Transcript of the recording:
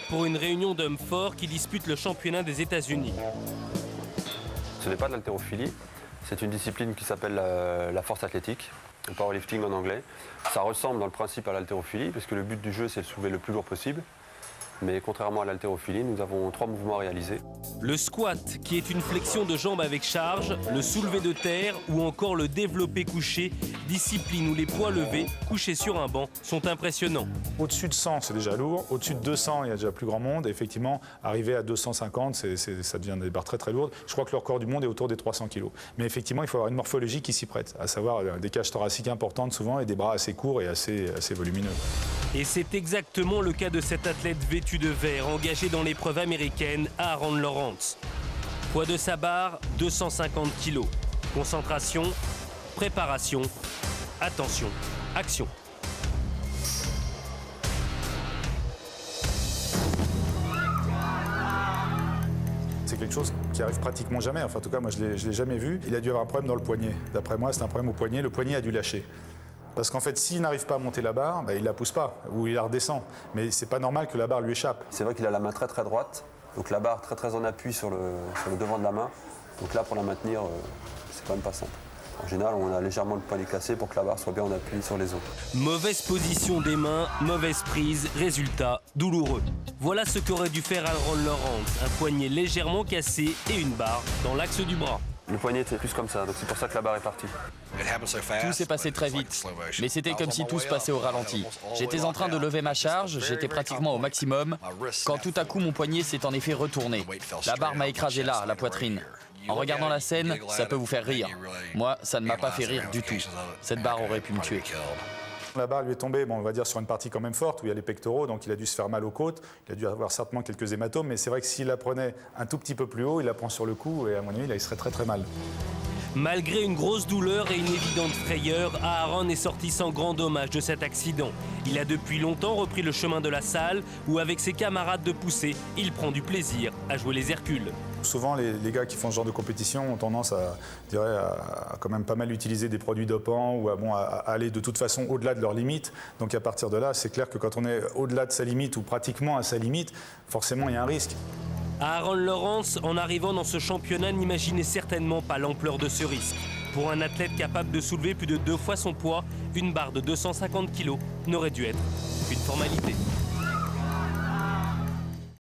Pour une réunion d'hommes forts qui disputent le championnat des États-Unis. Ce n'est pas de l'haltérophilie, c'est une discipline qui s'appelle la force athlétique, le powerlifting en anglais. Ça ressemble dans le principe à l'haltérophilie, parce que le but du jeu, c'est de soulever le plus lourd possible. Mais contrairement à l'haltérophilie, nous avons 3 mouvements à réaliser. Le squat, qui est une flexion de jambes avec charge, le soulevé de terre ou encore le développé couché, discipline où les poids levés, couchés sur un banc, sont impressionnants. Au-dessus de 100, c'est déjà lourd. Au-dessus de 200, il y a déjà plus grand monde. Et effectivement, arriver à 250, ça devient des barres très très lourdes. Je crois que le record du monde est autour des 300 kg. Mais effectivement, il faut avoir une morphologie qui s'y prête, à savoir des cages thoraciques importantes souvent et des bras assez courts et assez volumineux. Et c'est exactement le cas de cet athlète vêtu de vert, engagé dans l'épreuve américaine, Aaron Lawrence. Poids de sa barre, 250 kg. Concentration, préparation, attention, action. C'est quelque chose qui arrive pratiquement jamais. Enfin, en tout cas, moi, je ne l'ai jamais vu. Il a dû avoir un problème dans le poignet. D'après moi, c'est un problème au poignet. Le poignet a dû lâcher. Parce qu'en fait, s'il n'arrive pas à monter la barre, il ne la pousse pas ou il la redescend. Mais c'est pas normal que la barre lui échappe. C'est vrai qu'il a la main très très droite, donc la barre très très en appui sur le devant de la main. Donc là, pour la maintenir, c'est quand même pas simple. En général, on a légèrement le poignet cassé pour que la barre soit bien en appui sur les os. Mauvaise position des mains, mauvaise prise, résultat douloureux. Voilà ce qu'aurait dû faire Aaron Lawrence, un poignet légèrement cassé et une barre dans l'axe du bras. Le poignet était plus comme ça, donc c'est pour ça que la barre est partie. Tout s'est passé très vite, mais c'était comme si tout se passait au ralenti. J'étais en train de lever ma charge, j'étais pratiquement au maximum, quand tout à coup mon poignet s'est en effet retourné. La barre m'a écrasé là, à la poitrine. En regardant la scène, ça peut vous faire rire. Moi, ça ne m'a pas fait rire du tout. Cette barre aurait pu me tuer. La barre lui est tombée, on va dire, sur une partie quand même forte, où il y a les pectoraux, donc il a dû se faire mal aux côtes. Il a dû avoir certainement quelques hématomes, mais c'est vrai que s'il la prenait un tout petit peu plus haut, il la prend sur le cou, et à mon avis, là, il serait très très mal. Malgré une grosse douleur et une évidente frayeur, Aaron est sorti sans grand dommage de cet accident. Il a depuis longtemps repris le chemin de la salle où, avec ses camarades de poussée, il prend du plaisir à jouer les Hercules. Souvent, les gars qui font ce genre de compétition ont tendance à quand même pas mal utiliser des produits dopants ou à aller de toute façon au-delà de leurs limites. Donc à partir de là, c'est clair que quand on est au-delà de sa limite ou pratiquement à sa limite, forcément, il y a un risque. Aaron Lawrence, en arrivant dans ce championnat, n'imaginait certainement pas l'ampleur de ce risque. Pour un athlète capable de soulever plus de 2 fois son poids, une barre de 250 kg n'aurait dû être qu'une formalité.